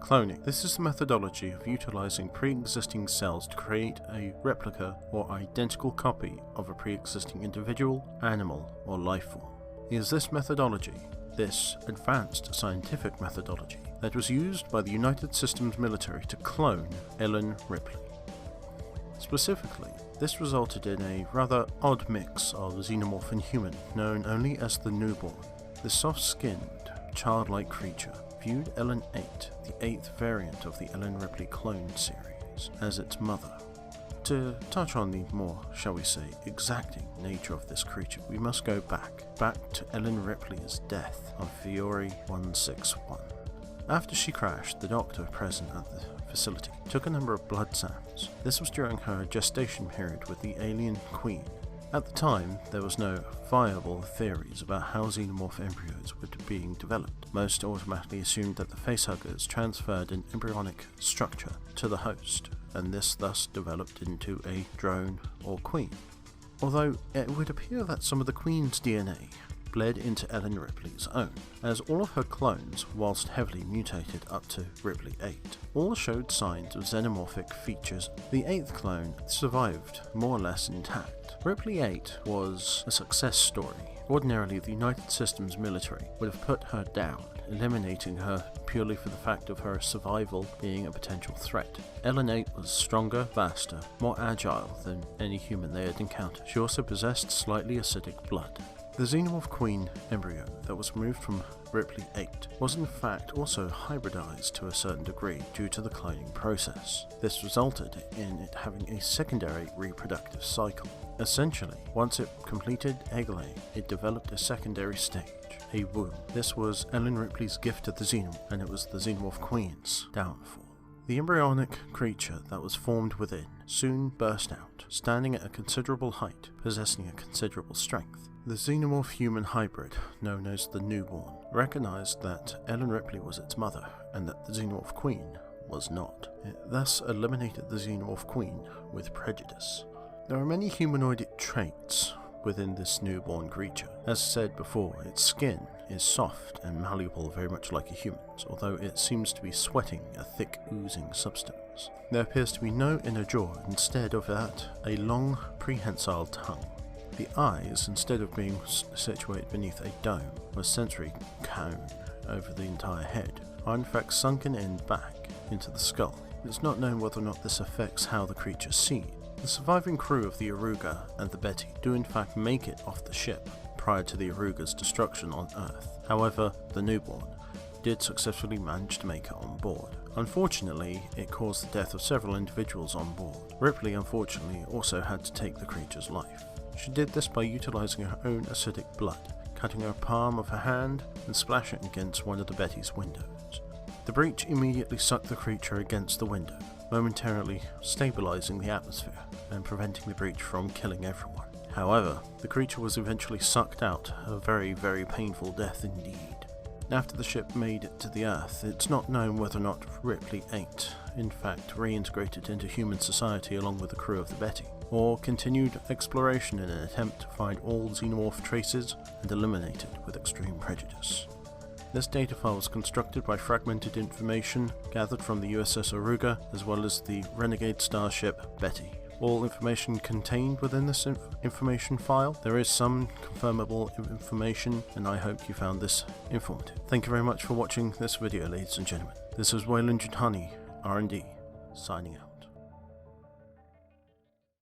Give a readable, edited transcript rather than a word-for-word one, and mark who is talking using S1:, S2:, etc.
S1: cloning. This is the methodology of utilizing pre-existing cells to create a replica or identical copy of a pre-existing individual, animal, or life form. It is this methodology, this advanced scientific methodology, that was used by the United Systems military to clone Ellen Ripley. Specifically, this resulted in a rather odd mix of xenomorph and human, known only as the newborn. The soft-skinned, childlike creature viewed Ellen 8, the 8th variant of the Ellen Ripley clone series, as its mother. To touch on the more, shall we say, exacting nature of this creature, we must go back to Ellen Ripley's death on Fiore 161. After she crashed, the doctor present at the facility took a number of blood samples. This was during her gestation period with the alien queen. At the time, there was no viable theories about how xenomorph embryos were being developed. Most automatically assumed that the facehuggers transferred an embryonic structure to the host, and this thus developed into a drone or queen. Although it would appear that some of the queen's DNA bled into Ellen Ripley's own, as all of her clones, whilst heavily mutated up to Ripley 8, all showed signs of xenomorphic features. The 8th clone survived more or less intact. Ripley 8 was a success story. Ordinarily, the United Systems military would have put her down, eliminating her purely for the fact of her survival being a potential threat. Ellen 8 was stronger, faster, more agile than any human they had encountered. She also possessed slightly acidic blood. The xenomorph queen embryo that was removed from Ripley 8 was in fact also hybridized to a certain degree due to the cloning process. This resulted in it having a secondary reproductive cycle. Essentially, once it completed egg laying, it developed a secondary stage, a womb. This was Ellen Ripley's gift to the xenomorph, and it was the xenomorph queen's downfall. The embryonic creature that was formed within soon burst out, standing at a considerable height, possessing a considerable strength. The xenomorph-human hybrid, known as the newborn, recognized that Ellen Ripley was its mother, and that the xenomorph queen was not. It thus eliminated the xenomorph queen with prejudice. There are many humanoid traits within this newborn creature. As said before, its skin is soft and malleable, very much like a human's, although it seems to be sweating a thick oozing substance. There appears to be no inner jaw, instead of that a long prehensile tongue. The eyes, instead of being situated beneath a dome or sensory cone over the entire head, are in fact sunken in back into the skull. It's not known whether or not this affects how the creature sees. The surviving crew of the Aruga and the Betty do in fact make it off the ship prior to the Aruga's destruction on Earth. However, the newborn did successfully manage to make it on board. Unfortunately, it caused the death of several individuals on board. Ripley unfortunately also had to take the creature's life. She did this by utilizing her own acidic blood, cutting her palm of her hand and splashing it against one of the Betty's windows. The breach immediately sucked the creature against the window, momentarily stabilizing the atmosphere and preventing the breach from killing everyone. However, the creature was eventually sucked out, a very, very painful death indeed. After the ship made it to the Earth, it's not known whether or not Ripley 8 in fact reintegrated into human society along with the crew of the Betty, or continued exploration in an attempt to find all xenomorph traces and eliminate it with extreme prejudice. This data file was constructed by fragmented information gathered from the USS Aruga as well as the renegade starship Betty. All information contained within this information file. There is some confirmable information, and I hope you found this informative. Thank you very much for watching this video, ladies and gentlemen. This is Wayland Jutani, R&D, signing out.